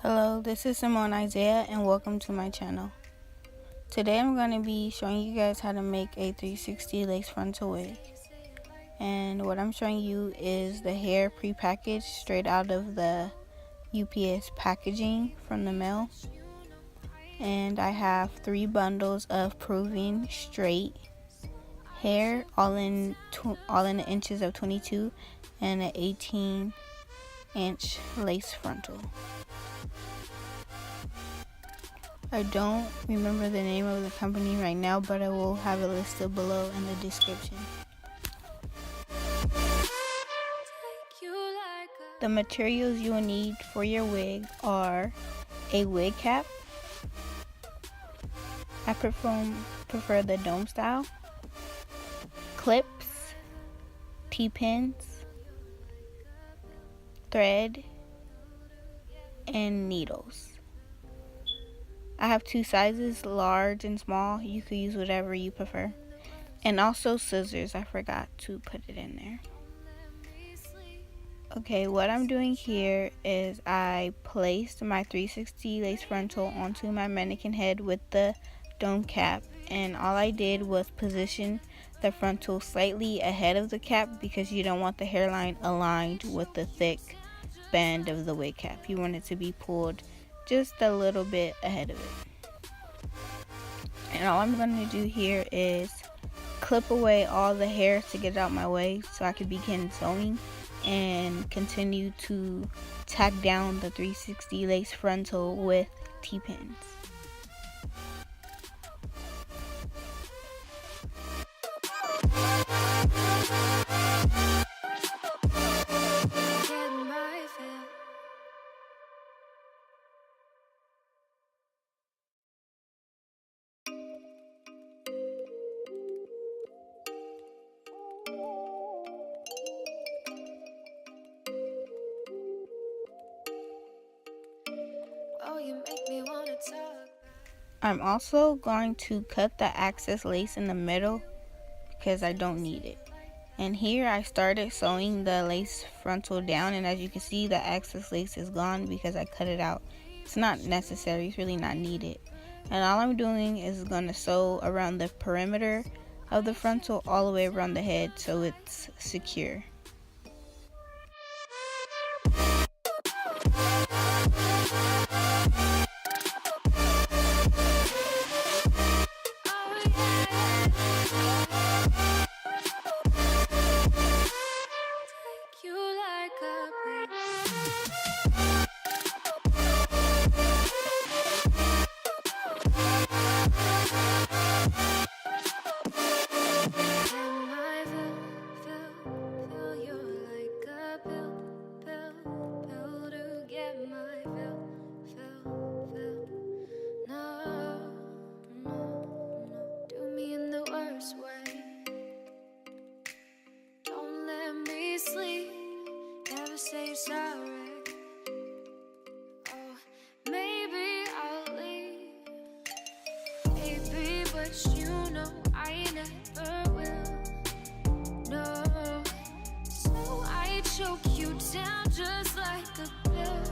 Hello, this is Simone Isaiah and welcome to my channel. Today I'm going to be showing you guys how to make a 360 lace frontal wig. And what I'm showing you is the hair pre-packaged straight out of the UPS packaging from the mail. And I have 3 bundles of proving straight hair, all in the inches of 22, and an 18-inch lace frontal. I don't remember the name of the company right now, but I will have it listed below in the description. The materials you will need for your wig are a wig cap. I prefer the dome style. Clips, T-pins, thread, and needles. I have 2 sizes, large and small. You could use whatever you prefer. And also scissors. I forgot to put it in there. Okay, what I'm doing here is I placed my 360 lace frontal onto my mannequin head with the dome cap. And all I did was position the frontal slightly ahead of the cap because you don't want the hairline aligned with the thick band of the wig cap. You want it to be pulled just a little bit ahead of it. And all I'm going to do here is clip away all the hair to get it out my way so I can begin sewing and continue to tack down the 360 lace frontal with T-pins. I'm also going to cut the excess lace in the middle because I don't need it. And here I started sewing the lace frontal down, and as you can see, the excess lace is gone because I cut it out. It's not necessary, it's really not needed. And all I'm doing is going to sew around the perimeter of the frontal all the way around the head so it's secure. Say sorry. Oh, maybe I'll leave, baby, but you know I never will. No, so I choke you down just like a pill.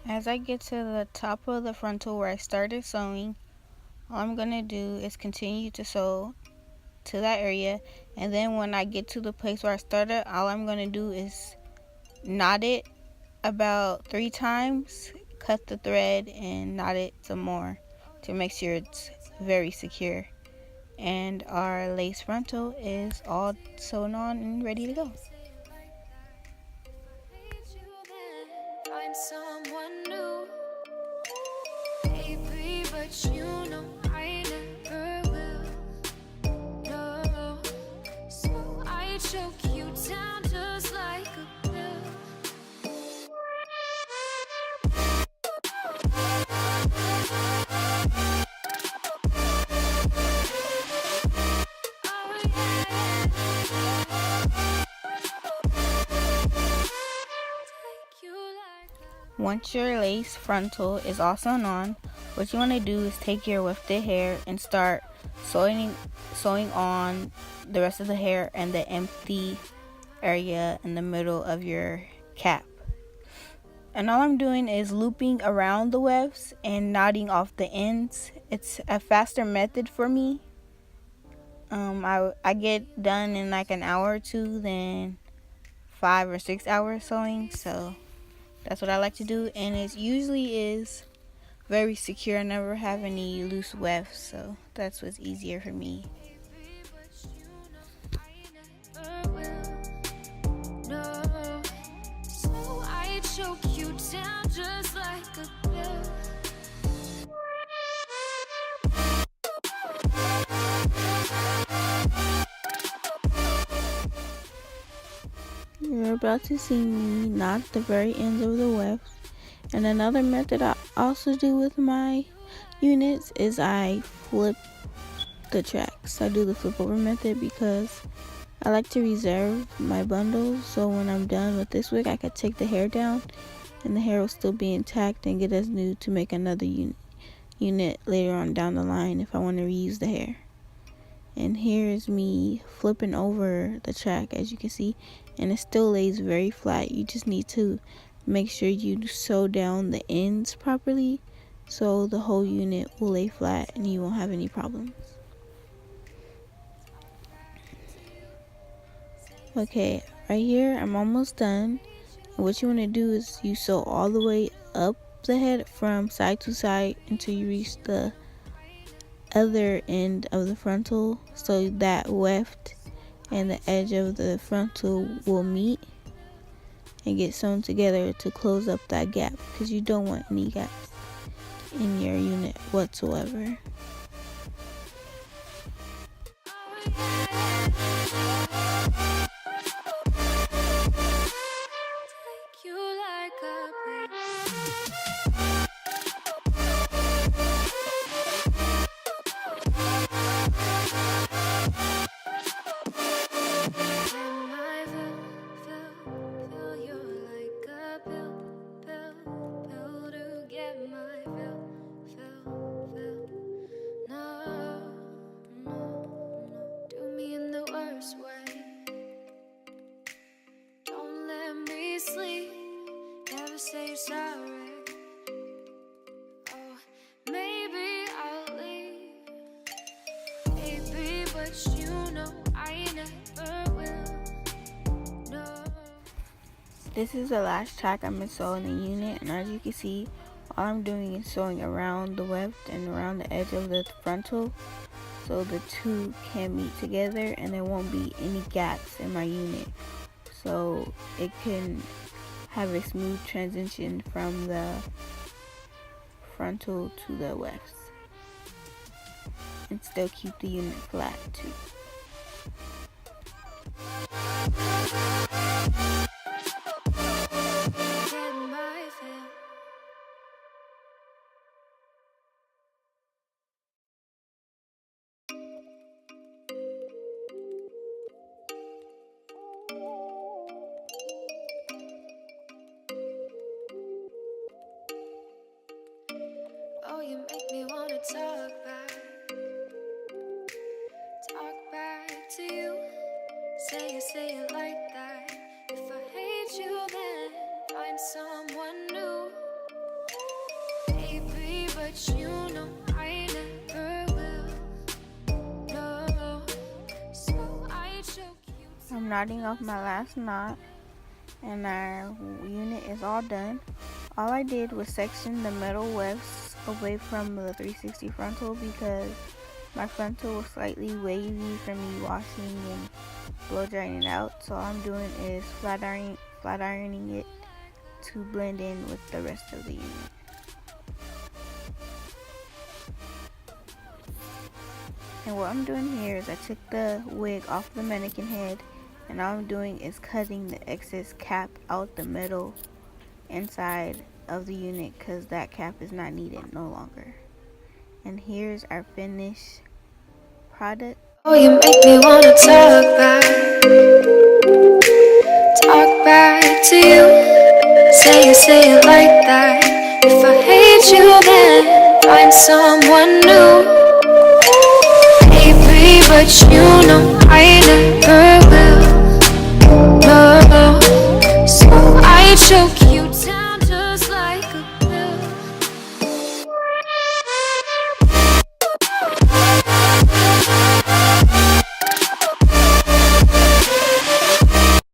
As I get to the top of the frontal where I started sewing, all I'm going to do is continue to sew to that area, and then when I get to the place where I started, all I'm going to do is knot it about 3 times, cut the thread and knot it some more to make sure it's very secure. And our lace frontal is all sewn on and ready to go. Find someone new, baby, but you know I never will. No, so I choke you down just like a pill. Oh, yeah. Once your lace frontal is all sewn on, what you want to do is take your wefted hair and start sewing on the rest of the hair and the empty area in the middle of your cap. And all I'm doing is looping around the wefts and knotting off the ends. It's a faster method for me. I get done in like an hour or two than 5 or 6 hours sewing, so that's what I like to do, and it usually is very secure. I never have any loose wefts, so that's what's easier for me. Choke you down just like a pill. You're about to see me knot the very ends of the wefts. And another method I also do with my units is I flip the tracks. I do the flip over method because I like to reserve my bundles, so when I'm done with this wig I could take the hair down and the hair will still be intact and get as new to make another unit later on down the line if I want to reuse the hair. And here is me flipping over the track, as you can see, and it still lays very flat. You just need to make sure you sew down the ends properly so the whole unit will lay flat and you won't have any problems. Okay, right here I'm almost done. And what you want to do is you sew all the way up the head from side to side until you reach the other end of the frontal, so that weft and the edge of the frontal will meet and get sewn together to close up that gap, because you don't want any gaps in your unit whatsoever. Say sorry. Oh, maybe I'll leave, baby, but you know I never will. No. This is the last track I'm sewing in the unit, and as you can see, all I'm doing is sewing around the weft and around the edge of the frontal so the two can meet together and there won't be any gaps in my unit, so it can have a smooth transition from the frontal to the wefts and still keep the unit flat too. Oh, you make me wanna talk back to you. Say it like that. If I hate you, then find someone new, baby. But you know I never will. No, so I choke you. I'm knotting off my last knot, and our unit is all done. All I did was section the middle wefts away from the 360 frontal because my frontal was slightly wavy from me washing and blow drying it out. So all I'm doing is flat ironing it to blend in with the rest of the unit. And what I'm doing here is I took the wig off the mannequin head, and all I'm doing is cutting the excess cap out the middle inside of the unit because that cap is not needed no longer. And here's our finished product. Oh, you make me wanna talk back to you. say it like that. If I hate you, then find someone new. Baby, but you know I never will.